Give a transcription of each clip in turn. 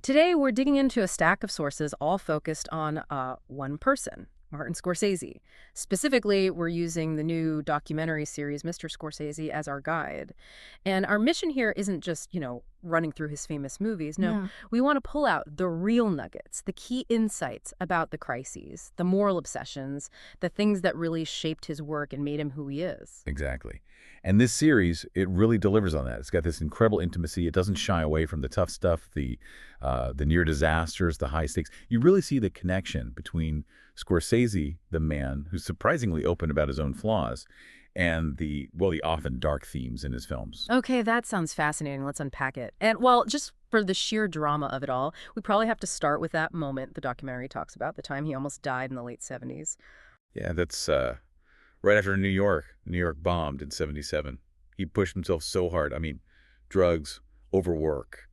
Today, we're digging into a stack of sources all focused on one person, Martin Scorsese. Specifically, we're using the new documentary series, Mr. Scorsese, as our guide. And our mission here isn't just, running through his famous movies. No, Yeah. we want to pull out the real nuggets, the key insights about the crises, the moral obsessions, the things that really shaped his work and made him who he is. Exactly. And this series, it really delivers on that. It's got this incredible intimacy. It doesn't shy away from the tough stuff, the near disasters, the high stakes. You really see the connection between Scorsese, the man who's surprisingly open about his own flaws, and the often dark themes in his films. Okay, that sounds fascinating. Let's unpack it. And well, just for the sheer drama of it all, we probably have to start with that moment the documentary talks about, the time he almost died in the late 70s. Yeah, that's right after New York. New York bombed in '77. He pushed himself so hard. I mean, drugs, overwork.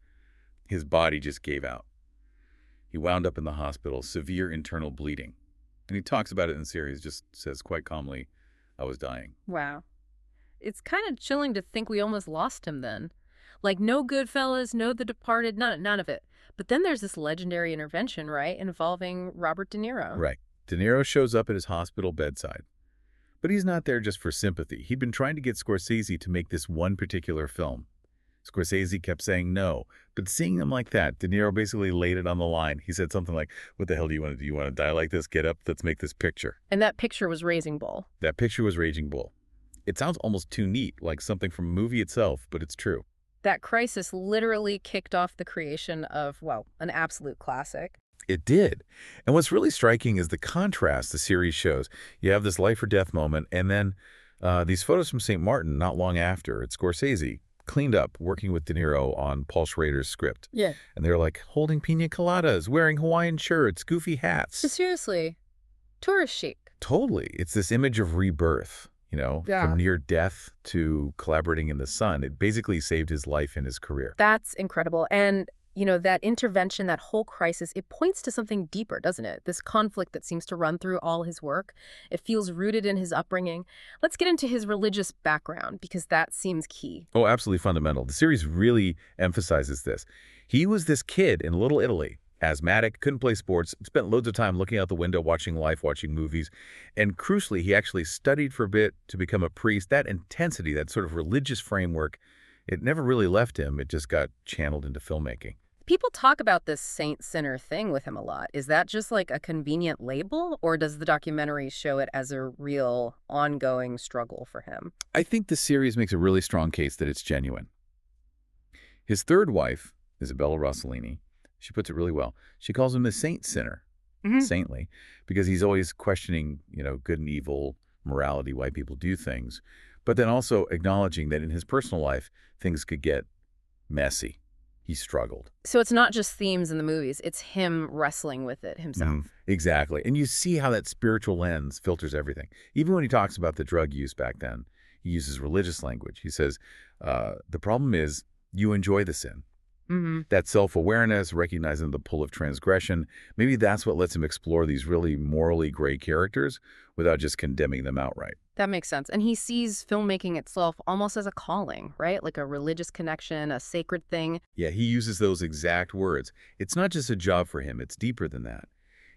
His body just gave out. He wound up in the hospital, severe internal bleeding. And he talks about it in the series, just says quite calmly, I was dying. Wow. It's kind of chilling to think we almost lost him then. Like, no Goodfellas, no The Departed, none of it. But then there's this legendary intervention, right, involving Robert De Niro. Right. De Niro shows up at his hospital bedside. But he's not there just for sympathy. He'd been trying to get Scorsese to make this one particular film. Scorsese kept saying no, but seeing him like that, De Niro basically laid it on the line. He said something like, what the hell do you want to do? You want to die like this? Get up, let's make this picture. And that picture was Raising Bull. That picture was Raging Bull. It sounds almost too neat, like something from a movie itself, but it's true. That crisis literally kicked off the creation of, well, an absolute classic. It did. And what's really striking is the contrast the series shows. You have this life or death moment, and then these photos from St. Martin not long after. It's Scorsese, cleaned up, working with De Niro on Paul Schrader's script. Yeah. And they're like holding pina coladas, wearing Hawaiian shirts, goofy hats. Seriously, tourist chic. Totally. It's this image of rebirth, Yeah. from near death to collaborating in the sun. It basically saved his life and his career. That's incredible. And, that intervention, that whole crisis, it points to something deeper, doesn't it? This conflict that seems to run through all his work. It feels rooted in his upbringing. Let's get into his religious background, because that seems key. Oh, absolutely fundamental. The series really emphasizes this. He was this kid in Little Italy, asthmatic, couldn't play sports, spent loads of time looking out the window, watching life, watching movies. And crucially, he actually studied for a bit to become a priest. That intensity, that sort of religious framework, it never really left him. It just got channeled into filmmaking. People talk about this saint-sinner thing with him a lot. Is that just like a convenient label, or does the documentary show it as a real, ongoing struggle for him? I think the series makes a really strong case that it's genuine. His third wife, Isabella Rossellini, she puts it really well. She calls him the saint sinner, saintly, because he's always questioning, good and evil, morality, why people do things, but then also acknowledging that in his personal life, things could get messy. He struggled. So it's not just themes in the movies, it's him wrestling with it himself. Exactly. And you see how that spiritual lens filters everything. Even when he talks about the drug use back then, he uses religious language. He says, the problem is you enjoy the sin. That self-awareness, recognizing the pull of transgression, maybe that's what lets him explore these really morally gray characters without just condemning them outright. That makes sense. And he sees filmmaking itself almost as a calling, right? Like a religious connection, a sacred thing. Yeah, he uses those exact words. It's not just a job for him. It's deeper than that.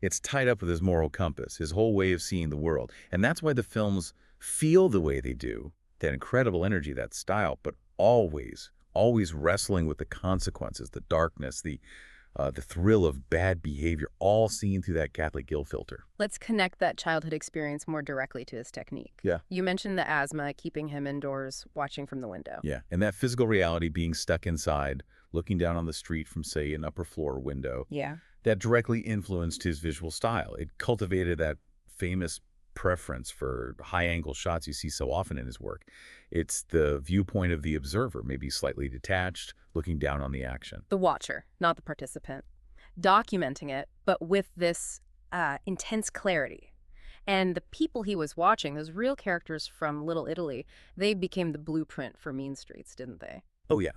It's tied up with his moral compass, his whole way of seeing the world. And that's why the films feel the way they do, that incredible energy, that style, but always wrestling with the consequences, the darkness, the thrill of bad behavior, all seen through that Catholic guilt filter. Let's connect that childhood experience more directly to his technique. Yeah. You mentioned the asthma, keeping him indoors, watching from the window. Yeah, and that physical reality, being stuck inside, looking down on the street from, say, an upper floor window, Yeah. that directly influenced his visual style. It cultivated that famous preference for high-angle shots you see so often in his work. It's the viewpoint of the observer, maybe slightly detached, looking down on the action. The watcher, not the participant. Documenting it, but with this intense clarity. And the people he was watching, those real characters from Little Italy, they became the blueprint for Mean Streets, didn't they? Oh, yeah.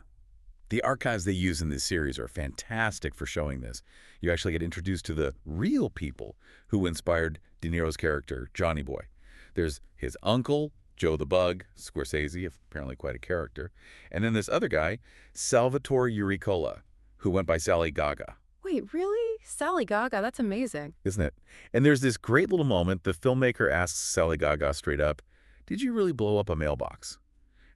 The archives they use in this series are fantastic for showing this. You actually get introduced to the real people who inspired De Niro's character, Johnny Boy. There's his uncle, Joe the Bug, Scorsese, apparently quite a character. And then this other guy, Salvatore Uricola, who went by Sally Gaga. Wait, really? Sally Gaga? That's amazing. isn't it? And there's this great little moment. The filmmaker asks Sally Gaga straight up, "Did you really blow up a mailbox?"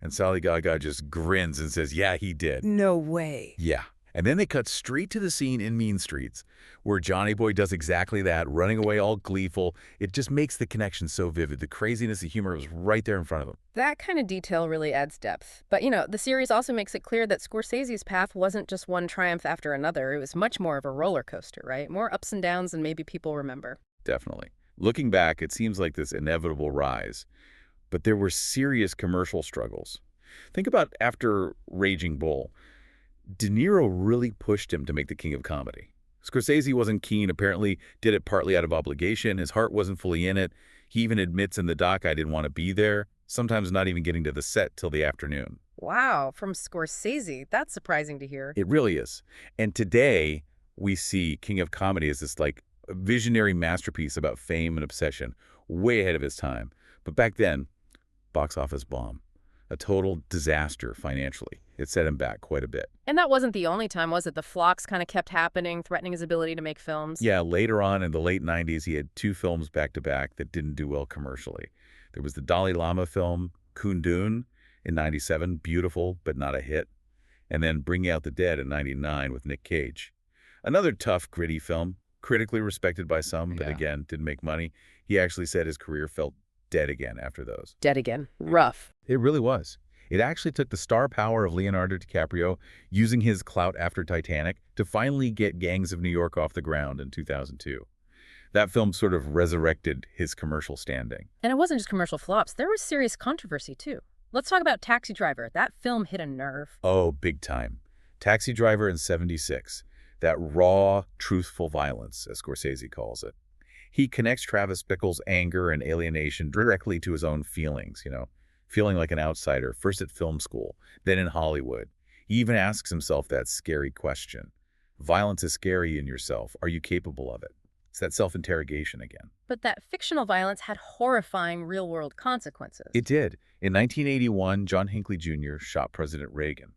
And Sally Gaga just grins and says, "Yeah, he did." No way. Yeah. And then they cut straight to the scene in Mean Streets, where Johnny Boy does exactly that, running away all gleeful. It just makes the connection so vivid. The craziness, the humor was right there in front of him. That kind of detail really adds depth. But, the series also makes it clear that Scorsese's path wasn't just one triumph after another. It was much more of a roller coaster, right? More ups and downs than maybe people remember. Definitely. Looking back, it seems like this inevitable rise. But there were serious commercial struggles. Think about after Raging Bull. De Niro really pushed him to make the king of comedy. Scorsese wasn't keen, apparently did it partly out of obligation. His heart wasn't fully in it. He even admits in the doc, "I didn't want to be there," sometimes not even getting to the set till the afternoon. Wow, from Scorsese. That's surprising to hear. It really is. And today, we see King of Comedy as this like visionary masterpiece about fame and obsession, way ahead of his time. But back then, box office bomb. A total disaster financially. It set him back quite a bit. And that wasn't the only time, was it? The flocks kind of kept happening, threatening his ability to make films. Yeah, later on in the late 90s, he had two films back-to-back that didn't do well commercially. There was the Dalai Lama film, Kundun, in 97, beautiful but not a hit. And then Bringing Out the Dead in 99 with Nick Cage. Another tough, gritty film, critically respected by some, but again, didn't make money. He actually said his career felt dead again after those. Dead again. Rough. It really was. It actually took the star power of Leonardo DiCaprio, using his clout after Titanic, to finally get Gangs of New York off the ground in 2002. That film sort of resurrected his commercial standing. And it wasn't just commercial flops. There was serious controversy, too. Let's talk about Taxi Driver. That film hit a nerve. Oh, big time. Taxi Driver in 76. That raw, truthful violence, as Scorsese calls it. He connects Travis Bickle's anger and alienation directly to his own feelings, feeling like an outsider, first at film school, then in Hollywood. He even asks himself that scary question. Violence is scary in yourself. Are you capable of it? It's that self-interrogation again. But that fictional violence had horrifying real-world consequences. It did. In 1981, John Hinckley Jr. shot President Reagan.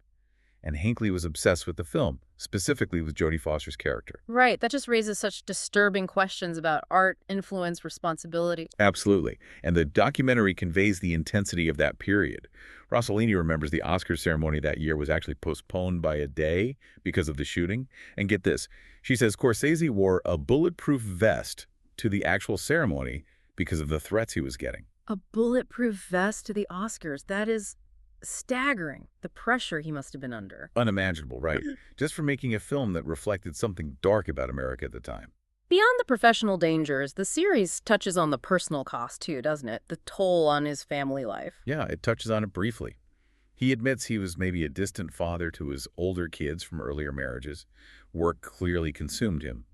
And Hinckley was obsessed with the film, specifically with Jodie Foster's character. Right. That just raises such disturbing questions about art, influence, responsibility. Absolutely. And the documentary conveys the intensity of that period. Rossellini remembers the Oscar ceremony that year was actually postponed by a day because of the shooting. And get this, she says Scorsese wore a bulletproof vest to the actual ceremony because of the threats he was getting. A bulletproof vest to the Oscars. That is staggering. The pressure he must have been under. Unimaginable, right? Just for making a film that reflected something dark about America at the time. Beyond the professional dangers, the series touches on the personal cost too, doesn't it? The toll on his family life. Yeah, it touches on it briefly. He admits he was maybe a distant father to his older kids from earlier marriages. Work clearly consumed him.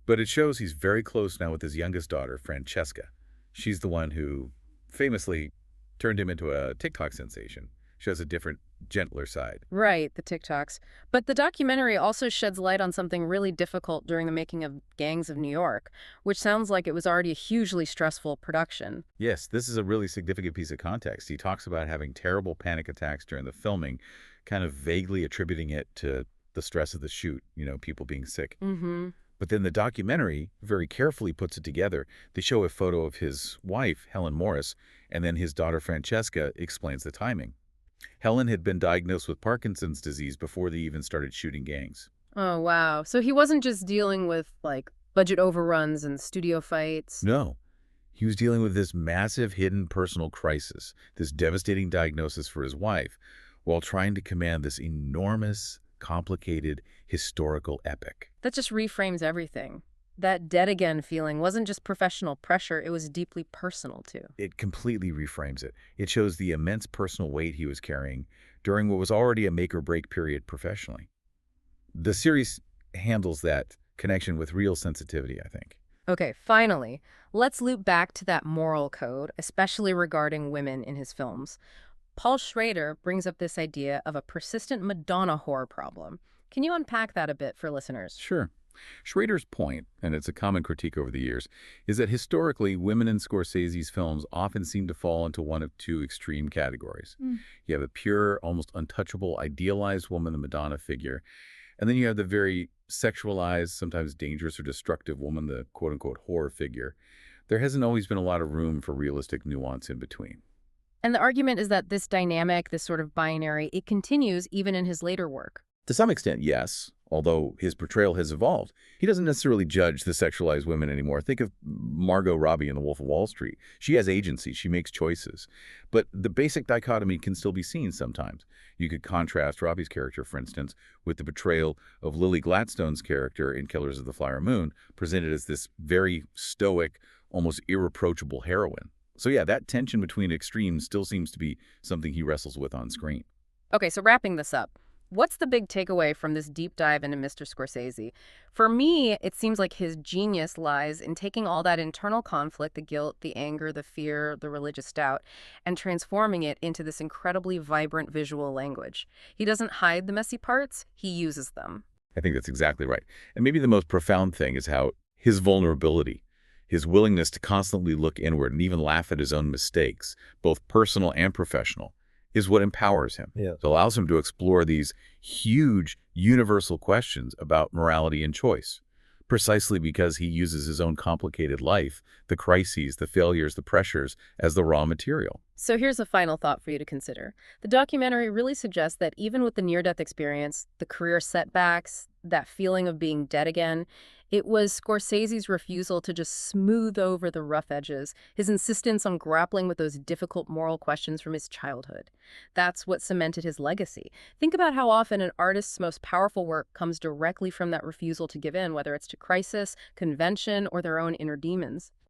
But it shows he's very close now with his youngest daughter, Francesca. She's the one who famously turned him into a TikTok sensation. Shows a different, gentler side. Right, the TikToks. But the documentary also sheds light on something really difficult during the making of Gangs of New York, which sounds like it was already a hugely stressful production. Yes, this is a really significant piece of context. He talks about having terrible panic attacks during the filming, kind of vaguely attributing it to the stress of the shoot, people being sick. Mm-hmm. But then the documentary very carefully puts it together. They show a photo of his wife, Helen Morris, and then his daughter, Francesca, explains the timing. Helen had been diagnosed with Parkinson's disease before they even started shooting Gangs. Oh, wow. So he wasn't just dealing with, budget overruns and studio fights? No. He was dealing with this massive hidden personal crisis, this devastating diagnosis for his wife, while trying to command this enormous, complicated, historical epic. That just reframes everything. That dead again feeling wasn't just professional pressure, it was deeply personal too. It completely reframes it. It shows the immense personal weight he was carrying during what was already a make-or-break period professionally. The series handles that connection with real sensitivity, I think. Okay, finally, let's loop back to that moral code, especially regarding women in his films. Paul Schrader brings up this idea of a persistent Madonna whore problem. Can you unpack that a bit for listeners? Sure. Schrader's point, and it's a common critique over the years, is that historically, women in Scorsese's films often seem to fall into one of two extreme categories. You have a pure, almost untouchable, idealized woman, the Madonna figure, And then you have the very sexualized, sometimes dangerous or destructive woman, the quote-unquote horror figure. There hasn't always been a lot of room for realistic nuance in between. And the argument is that this dynamic, this sort of binary, it continues even in his later work. To some extent, yes, although his portrayal has evolved. He doesn't necessarily judge the sexualized women anymore. Think of Margot Robbie in The Wolf of Wall Street. She has agency. She makes choices. But the basic dichotomy can still be seen sometimes. You could contrast Robbie's character, for instance, with the portrayal of Lily Gladstone's character in Killers of the Flower Moon, presented as this very stoic, almost irreproachable heroine. So yeah, that tension between extremes still seems to be something he wrestles with on screen. Okay, so wrapping this up, what's the big takeaway from this deep dive into Mr. Scorsese? For me, it seems like his genius lies in taking all that internal conflict, the guilt, the anger, the fear, the religious doubt, and transforming it into this incredibly vibrant visual language. He doesn't hide the messy parts, he uses them. I think that's exactly right. And maybe the most profound thing is how his vulnerability, his willingness to constantly look inward and even laugh at his own mistakes, both personal and professional, is what empowers him. Yeah. It allows him to explore these huge, universal questions about morality and choice, precisely because he uses his own complicated life, the crises, the failures, the pressures, as the raw material. So here's a final thought for you to consider. The documentary really suggests that even with the near-death experience, the career setbacks, that feeling of being dead again, it was Scorsese's refusal to just smooth over the rough edges, his insistence on grappling with those difficult moral questions from his childhood. That's what cemented his legacy. Think about how often an artist's most powerful work comes directly from that refusal to give in, whether it's to crisis, convention, or their own inner demons.